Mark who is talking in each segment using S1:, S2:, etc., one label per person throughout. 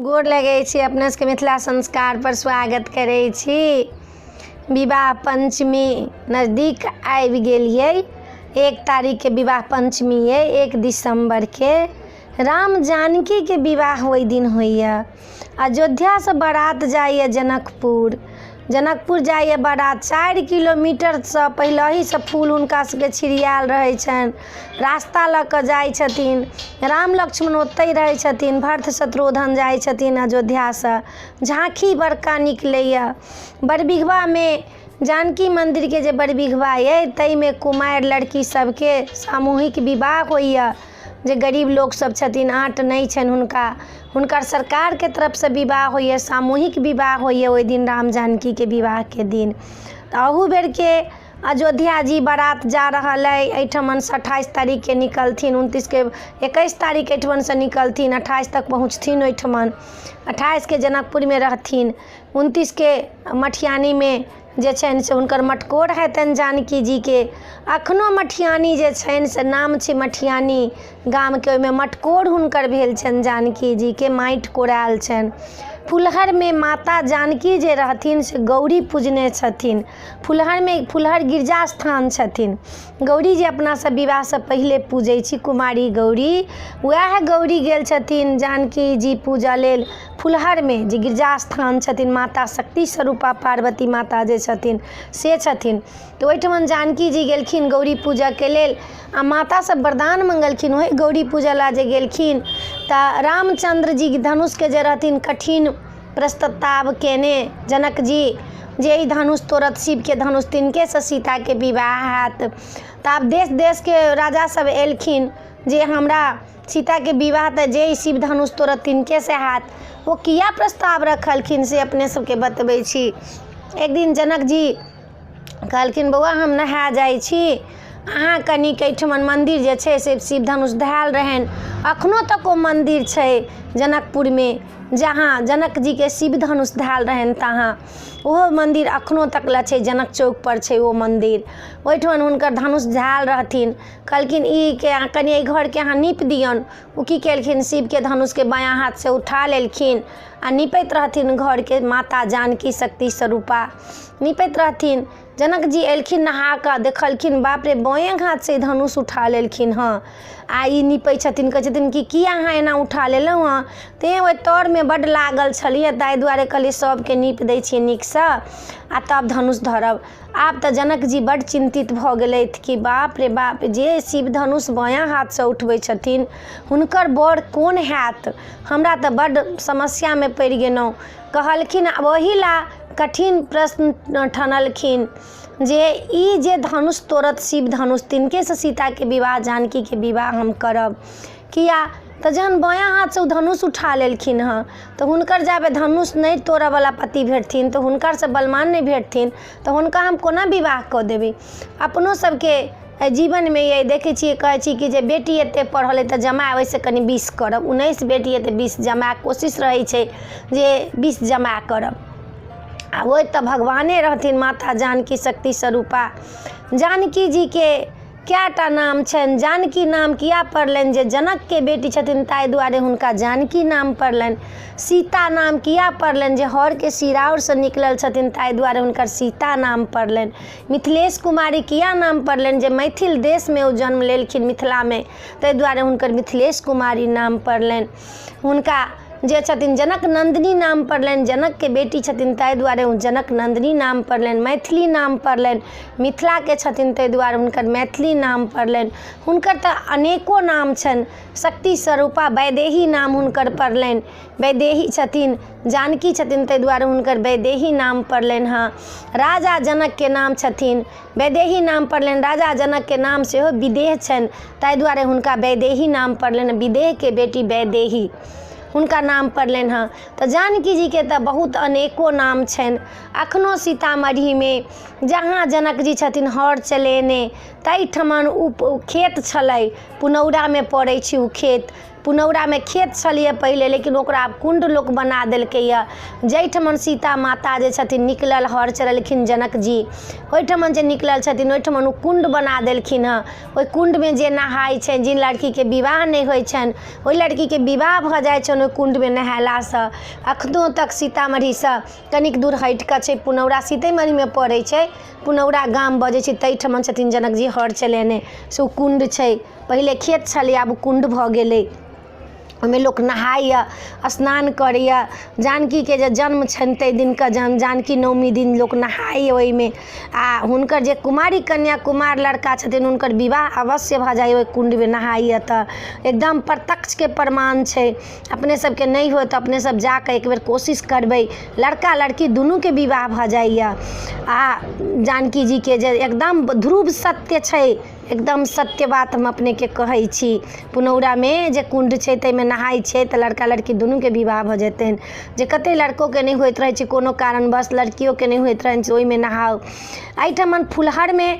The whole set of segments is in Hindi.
S1: गोर लगै छी। अपना सबके मिथिला संस्कार पर स्वागत करै छी। विवाह पंचमी नज़दीक आबि गेल यै। 1 तारीख के विवाह पंचमी है, 1 दिसंबर के। राम जानकी के विवाह ओहि दिन होइया। अयोध्या से बारात जाइए जनकपुर जाइए बारात। 4 किलोमीटर से पहले ही से फूल हुनका सबके छिड़ियाल रहे छन। रास्ता लऽ कऽ जाइ छथिन। राम लक्ष्मण ओतै रहै छथिन। भरत शत्रुघ्न जाइ छथिन अयोध्या से। झांकी बड़का निकलैया। बड़बिघवा में जानकी मंदिर के जे बड़बिघवा है तई में कुमारि लड़की सबके सामूहिक विवाह होइया। जे गरीब लोग सब छथिन, आँट नहीं छन हुनकर सरकार के तरफ से विवाह होइए, सामूहिक विवाह होइए ओहि दिन राम जानकी के विवाह के दिन। अहू बेर के अयोध्या जी बारात जा रहल है। एहिठमन से 28 तारीख के निकलथिन, 29 के 21 तारीख एहिठमन से निकलथिन, 28 तक पहुँचथिन ओहिठमन। 28 के जनकपुर में रहथिन, 29 के मटिहानी में जे छनि से हुनकर मटकोर हेतनि जानकी जी के। अखनो मटिहानी जे छनि से नाम छै मटिहानी गाम के, ओहिमे मटकोर हुनकर भेल छनि जानकी जी के, माटि कोरायल छनि। फुलहर में माता जानकी जे रहथिन से गौरी पूजने छथिन। फुलहर में फुलहर गिरजा स्थान छथिन। गौरी जे अपना सब विवाह से पहले पूजै छी कुमारी गौरी, वएह गौरी गेल छथिन जानकी जी पूजा लेल फुलहर में, जे गिरजा स्थान छथिन। माता शक्ति स्वरूपा पार्वती माता जे छथिन से छथिन। तो ओहिठमन जानकी जी गेलखिन गौरी पूजा के लेल। आ माता सब वरदान मंगलखिन। वही गौरी पूजा ला जे गेलखिन तऽ रामचंद्र जी धनुष के जे रहथिन कठिन प्रस्ताव केने जनक जी, जे ई धनुष तोड़त शिव के धनुष, तिनके से सीता के विवाह हैत। तऽ आब देश देश के राजा सब एलखिन जे हमरा सीता के विवाह तऽ जे शिव धनुष तोड़त तिनके से हैत। वो किया प्रस्ताव रखलखिन से अपने सबके बतबै छी। एक दिन जनक जी कहलखिन बौआ हम नहा जाइ छी, अहाँ कनिक एहिठमन मंदिर जे छै से शिव धनुष धैल रहनि। अखनो तक वो मंदिर छै जनकपुर में, जहाँ जनक जी के शिव धनुष धैल रहनि तहाँ ओहो मंदिर अखनो तक ल छै। जनक चौक पर छै वो मंदिर। ओहिठमन हुनकर धनुष धैल रहथिन। कहलखिन ई के कनि एहि घर के अहाँ नीप दियौन। ओ की केलखिन, शिव के धनुष के बायां हाथ से उठा लेलखिन आ निपैत रहथिन घर के। माता जानकी शक्ति स्वरूपा निपैत रहथिन। जनक जी एलखिन नहा कऽ, देखलखिन बाप रे बाएं हाथ से धनुष उठा लेलखिन हँ। आ ई निपै छथिन, कहै छथिन कि अहाँ एना उठा लेलहुँ हँ। तेँ ओहि तर में बड्ड लागल छलियै, ताहि दुआरे कहलियै सबके नीप दै छियै नीकसँ आ तब धनुष धरब। आब तऽ जनक जी बड्ड चिंतित भऽ गेलथि कि बाप रे बाप, जे शिव धनुष बायां हाथ से उठबै छथिन हुनकर बर कोन हैत। हमरा तऽ बड्ड समस्या में पड़ि गेलहुँ। कहलखिन ओही ला कठिन प्रश्न ठनलखिन जे ई जे धनुष तोड़त शिव धनुष, तिनके से सीता के विवाह जानकी के विवाह हम करब। किया तऽ जहन बायां हाथ से धनुष उठा लेलखिन हँ तऽ हुनकर जाबे धनुष नहीं तोड़े वाला पति भेटथिन तऽ हुनकर से बलवान नहीं भेटथिन तऽ हुनका हम कोना विवाह कऽ देबै। अपनो सबके जीवन में ये देखे छियै, कहै छी कि जे बेटी एते पढ़ल है तऽ जमा ओहिसे कनि 20 करब। 19 बेटी है तऽ 20 जमा कोशिश रहै छै जे 20 जमा करब। आ वो तो भगवाने रहथिन माता जानकी शक्ति स्वरूपा। जानकी जी के कैटा नाम छनि। जानकी नाम किया पड़लनि, जे जनक के बेटी छथिन ताहि दुआरे हुनका जानकी नाम पड़लनि। सीता नाम किया पड़लनि, जे हर के सिराउर से निकलल छथिन ताहि दुआरे हुनकर सीता नाम पड़लनि। मिथिलेश कुमारी किया नाम पड़लनि, जे मैथिल देश में ओ जन्म लेलखिन मिथिला में, ताहि दुआरे हुनकर मिथिलेश कुमारी नाम पड़लनि। हुनका जे छथिन जनक नंदिनी नाम पड़लनि, जनक के बेटी छथिन ताहि दुआरे जनक नंदिनी नाम पड़लनि। मैथिली नाम पड़लनि, मिथिला के छथिन ताहि दुआरे हुनकर मैथिली नाम पड़लनि। हुनकर तऽ अनेको नाम छनि। शक्ति स्वरूपा वैदेही नाम हुनकर पड़लनि। वैदेही छथिन, जानकी छथिन ताहि दुआरे हुनकर वैदेही नाम पड़लनि हँ। राजा जनक के नाम छथिन, वैदेही नाम पड़लनि। राजा जनक के नाम सेहो विदेह छनि, ताहि दुआरे हुनका वैदेही नाम पड़लनि। विदेह के बेटी वैदेही हुनका नाम पड़लनि हँ। तऽ जानकी जी के तऽ बहुत अनेको नाम छनि। अखनो सीतामढ़ी में जहाँ जनक जी छथिन हर चलेने, ताहि ठमन खेत छलै, पुनौरा में पड़ै छै ओ खेत। पुनौरा में खेत छलिए पहले, लेकिन ओकरा कुंड लोक बना देलकै या। जाहिठमन सीता माता जे छथिन निकलल हर चललखिन जनक जी, ओहिठमन जे निकलल छथिन ओहिठमन ओ कुंड बना देलखिन हँ। ओहि कुंडमे जे नहाइ छै, जिन लड़कीके विवाह नहि होइ छनि ओहि लड़कीके विवाह भऽ जाइ छनि ओहि कुंडमे नहायलासँ। अखनो तक सीतामढ़ीसँ कनिक दूर हटि कऽ छै पुनौरा, सीतेमढ़ीमे पड़ै छै, पुनौरा गाम बजै छै, ताहिठमन छथिन जनक जी हर चलेने से ओ कुंड छै। पहिले खेत छलै, आब कुंड भऽ गेलै। ओहिमे लोक नहाइए, स्नान करैए। जानकीके जे जन्म छनि ताहि दिनके जानकी नवमी दिन लोक नहाइए ओहिमे। आ हुनकर जे कुमारी कन्या कुमार लड़का छथिन हुनकर विवाह अवश्य भऽ जाइए ओहि कुण्डमे नहाइए। तऽ एकदम प्रत्यक्षके प्रमाण छै। अपने सबके नहि होय तऽ अपने सब जाकऽ एक बेर कोशिश करबै, लड़का लड़की दुनूके विवाह भऽ जाइए। आ जानकी जीके जे एकदम ध्रुव सत्य छै, एकदम सत्य बात हम अपनेके कहै छी। पुनौरामे जे कुण्ड छै ताहिमे नहाइ छै तऽ लड़का लड़की दुनूके विवाह भऽ जेतनि। जे कतेक लड़कोके नहि होइत रहै छै कोनो कारणवश, लड़कियोके नहि होइत रहै छै, ओहिमे नहाउ। एहिठमन फुलहरमे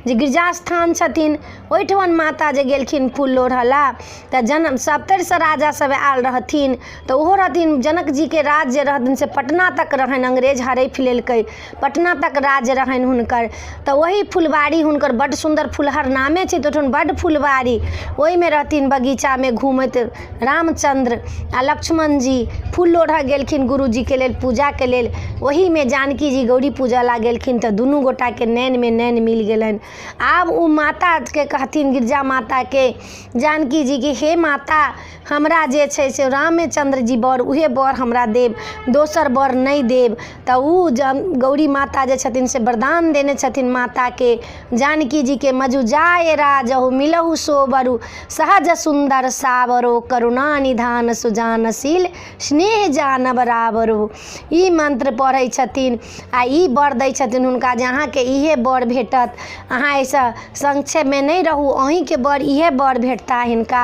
S1: जे गिरजास्थान छथिन ओहिठमन माता जे गेलखिन फूल लोढ़ला तऽ जनक 70 राजा सब आयल रहथिन। तऽ ओहो रहथिन जनक जीके राज जे रहथिन से पटना तक रहनि, अंग्रेज हड़पि लेलकै, पटना तक राज रहनि हुनकर। तऽ वही फुलबाड़ी हुनकर बड्ड सुन्दर फुलहर नामे छै, तऽ ओहिठाम बड्ड फुलबाड़ी, ओहिमे रहथिन बगीचामे घूमैत रामचंद्र आ लक्ष्मण जी फूल लोढ़ऽ गेलखिन गुरुजीके लेल, पूजाके लेल। ओहीमे जानकी जी गौरी पूजा ला गेलखिन तऽ दुनू गोटाके नैनमे नैन मिल गेलनि। आब ओ माताके कहथिन, गिरजा माताके, जानकी जी की हे माता, हमरा जे छै से रामचंद्र जी बर उहे बर हमरा देब, दोसर बर नहीं देब। तऽ उ गौरी माता जे छथिन से वरदान देने छथिन माताके, जानकी जी के मजु जाय राजहु मिलहु सोबरु, सहज सुंदर सावरो, करुणा निधान सुजानशील, स्नेह जानब रावरो। ई मंत्र पढ़ै छथिन आ ई बर दै छथिन हुनका जे अहाँके इहे बर भेटत, अहाँ ऐसा संक्षेपमे नहीं रहू, अहींके बर इहे बर भेटता हिनका।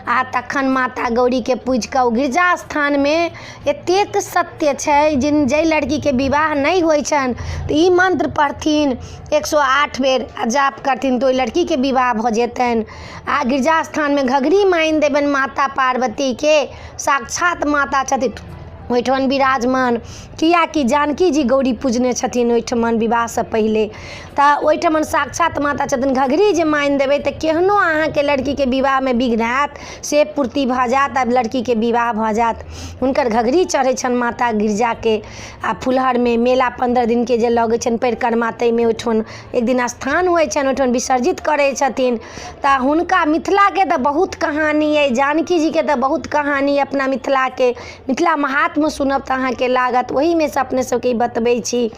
S1: आ तखन माता गौरीके पूजि कऽ गिरजा स्थानमे एतेक सत्य छै, जाहि लड़कीके विवाह नहीं होइ छनि तऽ ई मंत्र पढ़थिन 108 बेर आ जाप करथिन तऽ ओहि लड़कीके विवाह भऽ जेतनि। आ गिरजा स्थानमे घघरी मानि देबनि माता पार्वतीके, साक्षात माता छथिन ओहिठमन विराजमान, कियाकि जानकी जी गौरी पूजने छथिन ओहिठमन विवाहसँ पहिले। तऽ ओहिठमन साक्षात माता छथिन, घघरी जे मानि देबै तऽ केहनो अहाँके लड़कीके विवाहमे विघ्न हैत से पूर्ति भऽ जायत, आब लड़कीके विवाह भऽ जायत। हुनकर घघरी चढ़ै छनि माता गिरजाके। आ फुलहरमे मेला 15 दिनके जे लगै छनि परिक्रमा, ताहिमे ओहिठमन एक दिन स्थान होइ छनि, ओहिठमन विसर्जित करै छथिन। तऽ हुनका मिथिलाके तऽ बहुत कहानी अइ, जानकी जीके तऽ बहुत कहानी अपना मिथिलाके, मिथिला महात्म सुनब तऽ अहाँके लागत। ओहीमे से अपने सबके ई बतबै छी।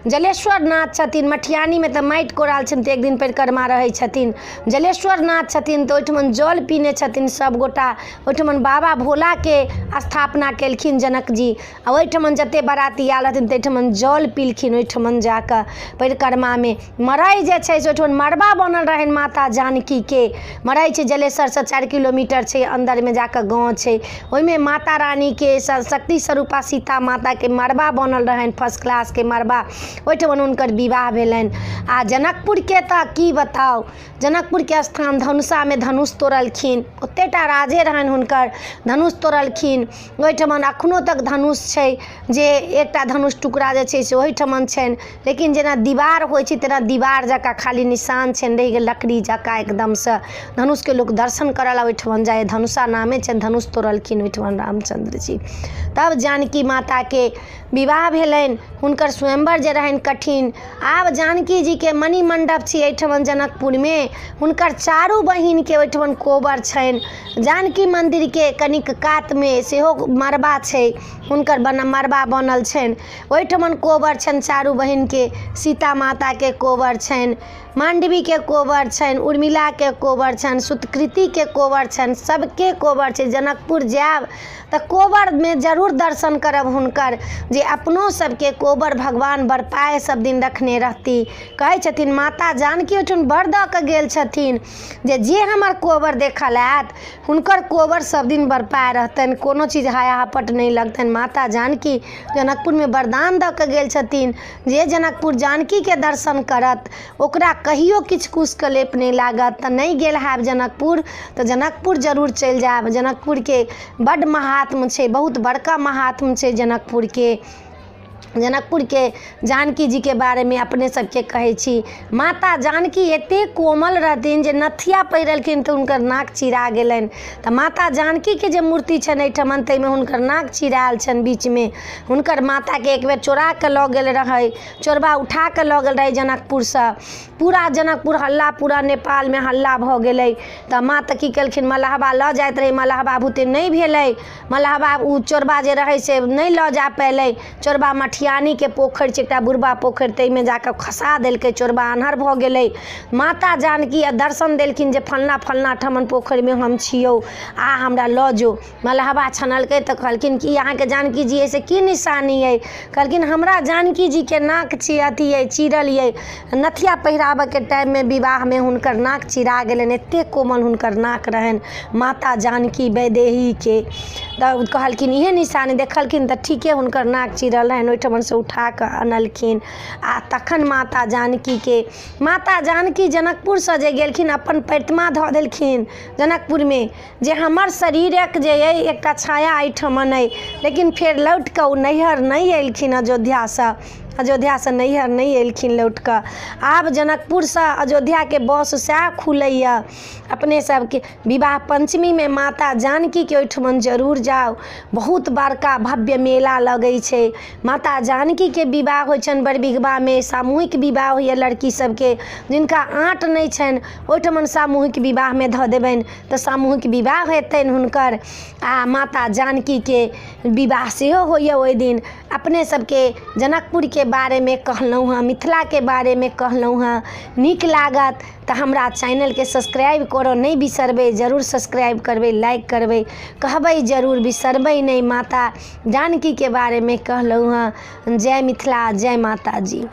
S1: जलेश्वर नाथ छथिन मटियानीमे, तऽ माटि कोराल छनि तऽ एक दिन परिक्रमा रहै छथिन। जलेश्वर नाथ छथिन तऽ ओहिठमन जल पीने छथिन सब गोटा, ओहिठमन बाबा भोलाके स्थापना केलखिन जनक जी। आ ओहिठमन जते बराती आयल रहथिन ताहिठमन जल पीलखिन ओहिठमन जाकऽ परिक्रमामे। मड़इ जे छै से ओहिठमन मड़बा बनल रहनि माता जानकीके, मड़इ छै जलेश्वरसँ 4 किलोमीटर छै, अन्दरमे जाकऽ गाँव छै, ओहिमे माता रानीके शक्ति स्वरूपा सीता माताके मड़बा बनल रहनि, फर्स्ट क्लासके मड़बा, ओहिठमन हुनकर विवाह भेलनि। आ जनकपुरके तऽ की बताउ, जनकपुरके स्थान धनुषामे धनुष तोड़लखिन, ओतेटा राजे रहनि हुनकर, धनुष तोड़लखिन। ओहिठमन एखनो तक धनुष छै, जे एकटा धनुष टुकड़ा जे छै से ओहिठमन छनि, लेकिन जेना दीवार होइ छै तेना दीवार जकाँ खाली निशान छनि रहि गेल, लकड़ी जकाँ एकदमसँ। धनुषके लोक दर्शन करऽ ला ओहिठमन जाइ, धनुषा नामे छनि, धनुष तोड़लखिन ओहिठमन रामचंद्र जी। तब जानकी माताके विवाह भेलनि, हुनकर स्वयंवर जे रहनि कठिन। आब जानकी जीके मणि मंडप छै एहिठमन जनकपुरमे, हुनकर 4 बहिनके ओहिठमन कोबर छनि। जानकी मन्दिरके कनिक कातमे सेहो मड़बा छै, हुनकर मड़बा बनल छनि, ओहिठमन कोबर छनि 4 बहिनके। सीता माताके कोबर छनि, मांडवीके कोबर छनि, उर्मिलाके कोबर छनि, सुतकृतिके कोबर छनि, सबके कोबर छै। जनकपुर जायब तऽ कोबरमे जरूर दर्शन करब हुनकर, जे अपनो सबके कोबर भगवान बरपाए सब दिन रखने रहती। कहै छथिन माता जानकी ओहिठाम बर दऽ कऽ गेल छथिन, जे हमर कोबर देखल आयत हुनकर कोबर सब दिन बरपाए रहतनि, कोनो चीज हाया हपट नहीं लगतनि माता जानकी जनकपुर में वरदान दऽ कऽ गेल छथिन जे जनकपुर जानकी के दर्शन करत ओकरा कहियो किछु कुश कलेप नहीं लागत। तऽ नहीं गेल हैब जनकपुर तऽ जनकपुर जरूर चलि जायब। जनकपुर के बड्ड महात्म छै, बहुत बड़का महात्म छै जनकपुर के। जनकपुर के जानकी जी के बारे में अपने सबके कहै छी। माता जानकी एते कोमल रहथिन जे नथिया पहिरलखिन तऽ हुनकर नाक चिरा गेलनि। तऽ माता जानकी के जे मूर्ति छनि एहिठमन ताहिमे हुनकर नाक चिरायल छनि बीच में। हुनकर माता के एक बेर चोरा के लऽ गेल रहै, चोरबा उठा के लऽ गेल रहै जनकपुर से। पूरा जनकपुर हल्ला, पूरा नेपाल में हल्ला भऽ गेलै। तऽ माँ तऽ की केलखिन, मलहबा लऽ जाइत रहै, मलहबा बुते नहीं भेलै। मलहबा उ चोरबा जे रहै से नहीं लऽ जा पैलै। चोरबा मठियानी के पोखरि छै, एकटा बुढ़बा पोखरि, ताहिमे जाकऽ खसा देलकै, चोरबा आन्हर भऽ गेलै। माता जानकी दर्शन देलखिन जे फलना फलना ठमन पोखरि में हम छियौ, आ हमरा लऽ जो। मलहबा छनलकै तऽ कहलखिन कि अहाँके जानकी जी से की निशानी अइ? कहलखिन हमरा जानकी जी के नाक अथी अइ, चिरल अइ। नथिया पहिराबऽ के टाइम में विवाह में हुनकर नाक चिरा गेलनि, एते कोमल हुनकर नाक रहनि माता जानकी वैदेही के। तऽ कहलखिन इहे निशानी देखलखिन तऽ ठीके हुनकर नाक चिरल रहनि, ओहिठमन से उठा कऽ अनलखिन। आ तखन माता जानकी जनकपुर से जे गेलखिन अपन प्रतिमा धऽ देलखिन जनकपुर में जे हमर शरीरक जे अइ एकटा छाया एहिठमन अइ। लेकिन फेर लौट कऽ ओ नैहर नहीं एलखिन, अयोध्या से नैहर नहीं एलखिन लौट कऽ। आब जनकपुर से अयोध्या के बस सएह खुलैया। अपने सबके विवाह पंचमी में माता जानकी के ओहिठमन जरूर जाओ, बहुत बड़का भव्य मेला लगै छै। माता जानकी के विवाह होइ छनि बड़ विधवा में, सामूहिक विवाह होइया लड़की सबके। जिनका आँट नहीं छनि ओहिठमन सामूहिक विवाह में धऽ देबनि तऽ सामूहिक विवाह हेतनि हुनकर। आ माता जानकी के विवाह सेहो होइया ओहि दिन। अपने सबके जनकपुर के बारे में कहलहुँ हँ, मिथिला के बारे में कहलहुँ हँ। नीक लागत तऽ हमरा चैनल के सब्सक्राइब करऽ नहीं बिसरबै, जरूर सब्सक्राइब करबै, लाइक करबै, कहबै जरूर, बिसरबै नहीं। माता जानकी के बारे में कहलहुँ हँ। जय मिथिला, जय माता जी।